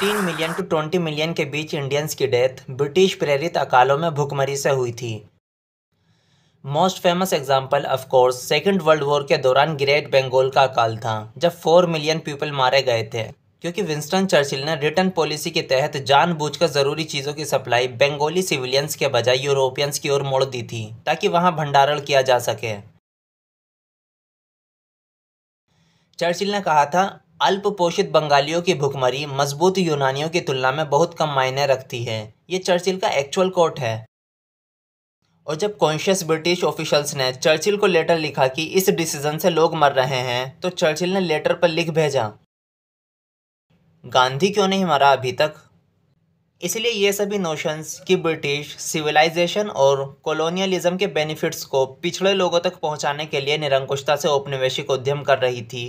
15 million to 20 million के बीच Indians की death British प्रेरित अकालों में भुखमरी से हुई थी। Most famous example of course second world war के दौरान ग्रेट बंगाल का अकाल था, जब 4 मिलियन पीपल मारे गए थे, क्योंकि विंस्टन चर्चिल ने रिटर्न पॉलिसी के तहत जानबूझकर ज़रूरी चीज़ों की सप्लाई बंगाली सिविलियंस के बजाय यूरोपियंस की ओर मोड़ दी थी ताकि वहां भंडारण किया जा सके। चर्चिल ने कहा था, अल्प पोषित बंगालियों की भुखमरी मजबूत यूनानियों की तुलना में बहुत कम मायने रखती है। ये चर्चिल का एक्चुअल कोट है। और जब कॉन्शियस ब्रिटिश ऑफिशियल्स ने चर्चिल को लेटर लिखा कि इस डिसीजन से लोग मर रहे हैं, तो चर्चिल ने लेटर पर लिख भेजा, गांधी क्यों नहीं मरा अभी तक। इसलिए ये सभी नोशंस कि ब्रिटिश सिविलाइजेशन और कॉलोनियलिज्म के बेनिफिट्स को पिछड़े लोगों तक पहुंचाने के लिए निरंकुशता से औपनिवेशिक उद्यम कर रही थी।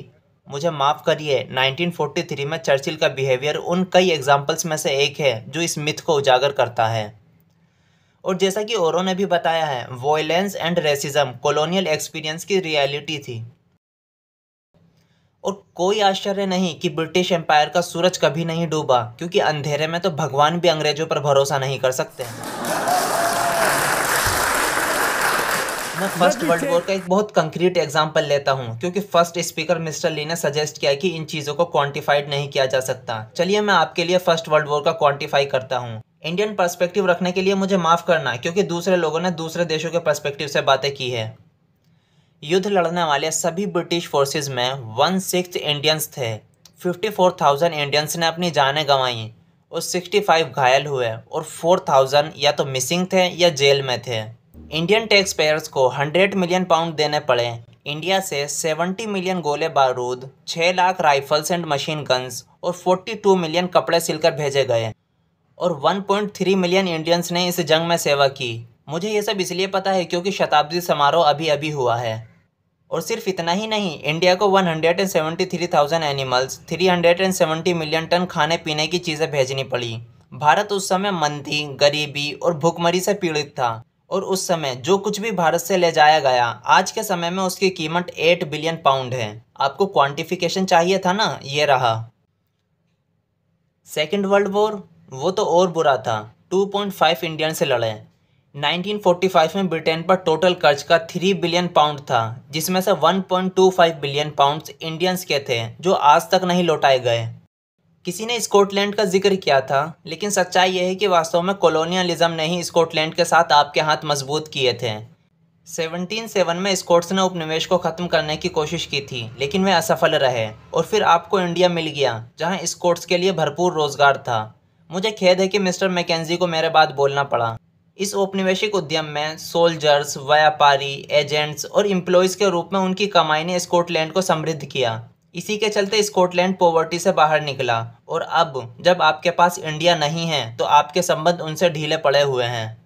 मुझे माफ़ करिए, 1943 में चर्चिल का बिहेवियर उन कई एग्जाम्पल्स में से एक है जो इस मिथ को उजागर करता है। और जैसा कि औरों ने भी बताया है, violence and racism colonial experience की रियलिटी थी। और कोई आश्चर्य नहीं कि ब्रिटिश एम्पायर का सूरज कभी नहीं डूबा, क्योंकि अंधेरे में तो भगवान भी अंग्रेजों पर भरोसा नहीं कर सकते। मैं फर्स्ट वर्ल्ड वॉर का एक बहुत कंक्रीट एग्जांपल लेता हूं, क्योंकि फर्स्ट स्पीकर मिस्टर ली ने सजेस्ट किया कि इन चीज़ों को क्वांटिफाइड नहीं किया जा सकता। चलिए मैं आपके लिए फर्स्ट वर्ल्ड वॉर का क्वांटिफाई करता हूं। इंडियन पर्सपेक्टिव रखने के लिए मुझे माफ़ करना, क्योंकि दूसरे लोगों ने दूसरे देशों के पर्सपेक्टिव से बातें की है। युद्ध लड़ने वाले सभी ब्रिटिश फोर्सेस में 1/6 इंडियंस थे। 54,000 इंडियंस ने अपनी जानें गंवाई और 65 घायल हुए, और 4,000 या तो मिसिंग थे या जेल में थे। इंडियन टैक्स पेयर्स को 100 मिलियन पाउंड देने पड़े। इंडिया से 70 मिलियन गोले बारूद, 6 lakh rifles and machine guns और 42 मिलियन कपड़े सिलकर भेजे गए, और 1.3 मिलियन इंडियंस ने इस जंग में सेवा की। मुझे ये सब इसलिए पता है क्योंकि शताब्दी समारोह अभी अभी हुआ है। और सिर्फ इतना ही नहीं, इंडिया को 173,000 एनिमल्स, 370 मिलियन टन खाने पीने की चीज़ें भेजनी पड़ी। भारत उस समय मंदी, गरीबी और भुखमरी से पीड़ित था, और उस समय जो कुछ भी भारत से ले जाया गया, आज के समय में उसकी कीमत 8 बिलियन पाउंड है। आपको क्वांटिफिकेशन चाहिए था ना, ये रहा। सेकेंड वर्ल्ड वॉर, वो तो और बुरा था। 2.5 इंडियन से लड़े। 1945 में ब्रिटेन पर टोटल कर्ज का 3 बिलियन पाउंड था, जिसमें से 1.25 बिलियन पाउंड्स इंडियंस के थे, जो आज तक नहीं लौटाए गए। किसी ने स्कॉटलैंड का जिक्र किया था, लेकिन सच्चाई यह है कि वास्तव में कॉलोनियलिज्म ने ही स्कॉटलैंड के साथ आपके हाथ मजबूत किए थे। 1707 में स्कॉट्स ने उपनिवेश को ख़त्म करने की कोशिश की थी, लेकिन वे असफल रहे, और फिर आपको इंडिया मिल गया, जहां स्कॉट्स के लिए भरपूर रोजगार था। मुझे खेद है कि मिस्टर मैकेंजी को मेरे बाद बोलना पड़ा। इस औपनिवेशिक उद्यम में सोल्जर्स, व्यापारी, एजेंट्स और एम्प्लॉयज़ के रूप में उनकी कमाई ने स्कॉटलैंड को समृद्ध किया। इसी के चलते स्कॉटलैंड पॉवर्टी से बाहर निकला, और अब जब आपके पास इंडिया नहीं है तो आपके संबंध उनसे ढीले पड़े हुए हैं।